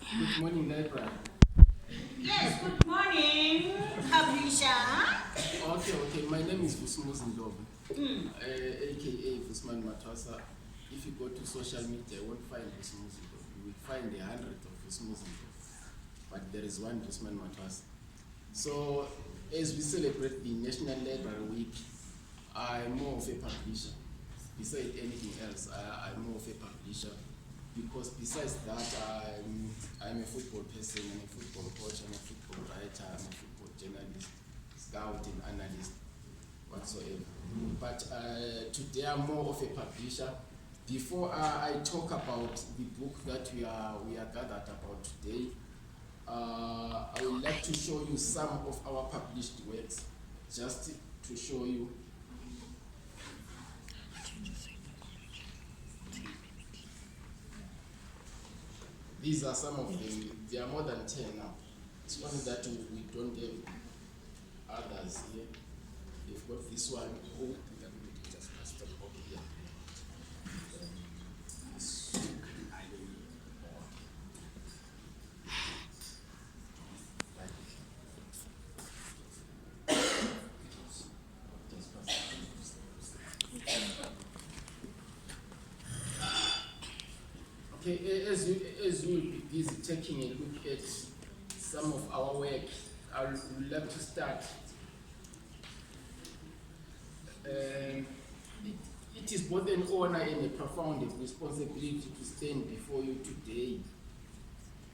Good morning, library. Yes, good morning, Habrisha. Okay. My name is Vusmann, aka Vusmann Matwasa. If you go to social media, you won't find Vusmann. You will find a hundred of Vusmann, but there is one Vusmann Matwasa. So, as we celebrate the National Library Week, I'm more of a publisher. Besides anything else, I'm more of a publisher. Because besides that, I'm a football person, I'm a football coach, I'm a football writer, I'm a football journalist, scout and analyst, whatsoever. But today I'm more of a publisher. Before I talk about the book that we are gathered about today, I would like to show you some of our published works, just to show you. These are some of them. There are more than 10 now. It's only that we don't have others here. They've got this one. Oh, just stop over here. Okay, as you will be busy taking a look at some of our work, I would like to start. It is both an honor and a profound responsibility to stand before you today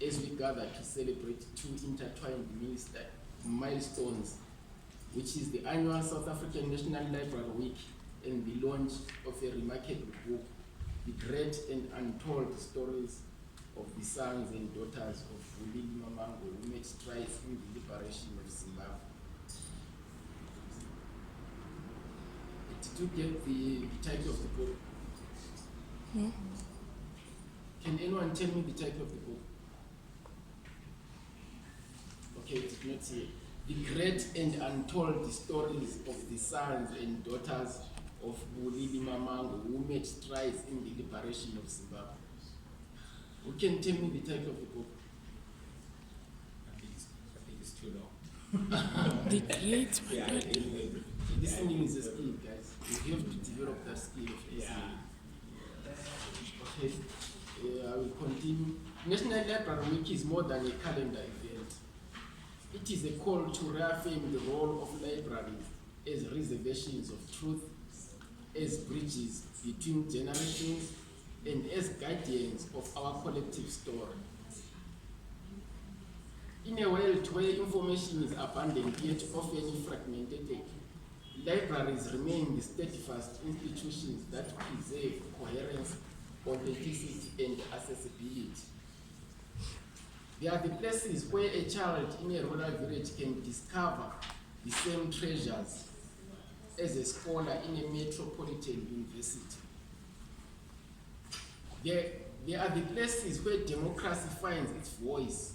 as we gather to celebrate two intertwined milestones, which is the annual South African National Library Week and the launch of a remarkable book, The Great and Untold Stories of the Sons and Daughters of Bulili Mamango, who made strides in the liberation of Zimbabwe. Did you get the title of the book? Can anyone tell me the title of the book? Okay, it is not here. The Great and Untold Stories of the Sons and Daughters of Bulili Mamango, who made strides in the liberation of Zimbabwe. Who can tell me the title of the book? I think it's too long. The great one. Yeah, anyway, listening is a skill, guys. You have to develop that skill of listening. Okay, I will continue. National Library Week is more than a calendar event. It is a call to reaffirm the role of libraries as reservations of truth, as bridges between generations, and as guardians of our collective story. In a world where information is abundant yet often fragmented, libraries remain the steadfast institutions that preserve coherence, authenticity, and accessibility. They are the places where a child in a rural village can discover the same treasures as a scholar in a metropolitan university. They are the places where democracy finds its voice,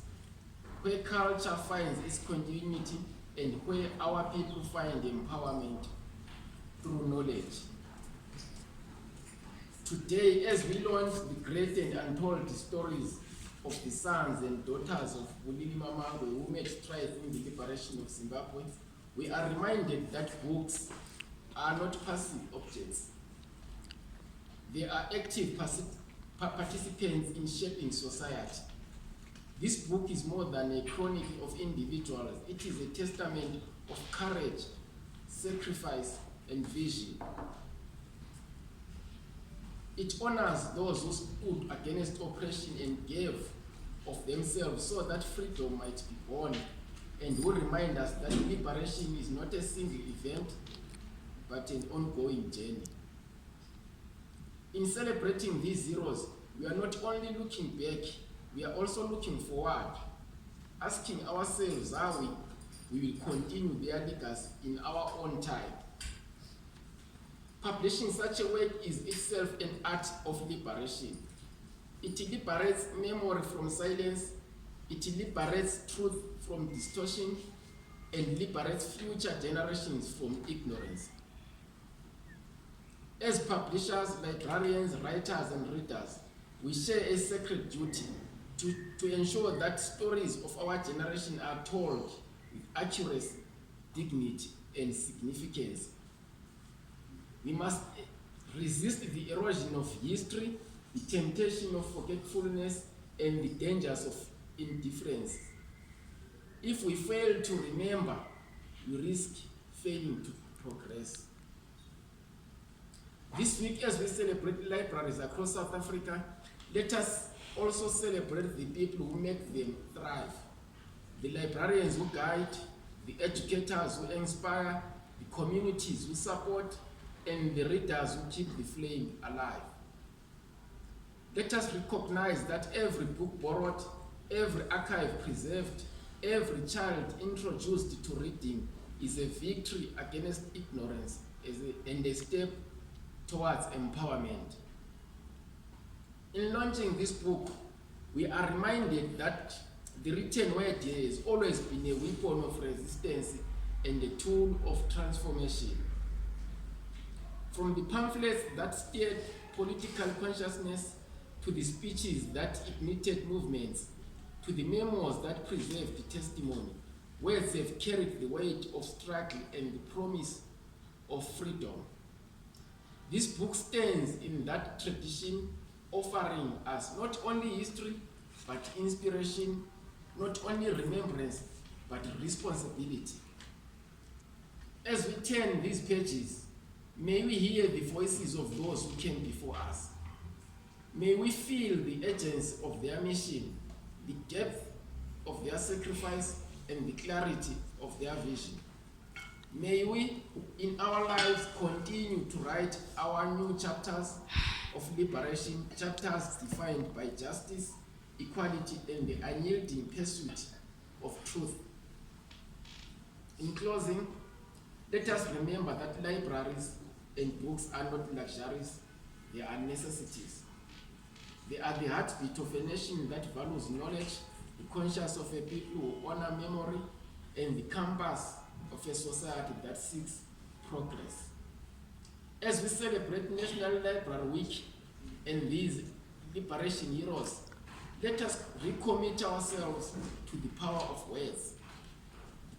where culture finds its continuity, and where our people find empowerment through knowledge. Today, as we launch the great and untold stories of the sons and daughters of Bulili Mamango, who made strides in the liberation of Zimbabwe, we are reminded that books are not passive objects. They are active participants in shaping society. This book is more than a chronicle of individuals. It is a testament of courage, sacrifice, and vision. It honors those who stood against oppression and gave of themselves so that freedom might be born, and will remind us that liberation is not a single event, but an ongoing journey. In celebrating these heroes, we are not only looking back, we are also looking forward, asking ourselves how we will continue their legacy in our own time. Publishing such a work is itself an art of liberation. It liberates memory from silence, it liberates truth from distortion, and liberates future generations from ignorance. As publishers, librarians, writers, and readers, we share a sacred duty to ensure that stories of our generation are told with accuracy, dignity, and significance. We must resist the erosion of history, the temptation of forgetfulness, and the dangers of indifference. If we fail to remember, we risk failing to progress. This week, as we celebrate libraries across South Africa, let us also celebrate the people who make them thrive. The librarians who guide, the educators who inspire, the communities who support, and the readers who keep the flame alive. Let us recognize that every book borrowed, every archive preserved, every child introduced to reading is a victory against ignorance and a step towards empowerment. In launching this book, we are reminded that the written word has always been a weapon of resistance and a tool of transformation. From the pamphlets that stirred political consciousness, to the speeches that ignited movements, to the memos that preserved testimony, words have carried the weight of struggle and the promise of freedom. This book stands in that tradition, offering us not only history, but inspiration, not only remembrance, but responsibility. As we turn these pages, may we hear the voices of those who came before us. May we feel the urgency of their mission, the depth of their sacrifice, and the clarity of their vision. May we, in our lives, continue to write our new chapters of liberation, chapters defined by justice, equality, and the unyielding pursuit of truth. In closing, let us remember that libraries and books are not luxuries, they are necessities. They are the heartbeat of a nation that values knowledge, the conscience of a people who honor memory, and the compass of a society that seeks progress. As we celebrate National Library Week and these liberation heroes, let us recommit ourselves to the power of words,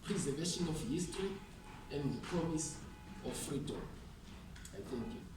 the preservation of history, and the promise of freedom. I thank you.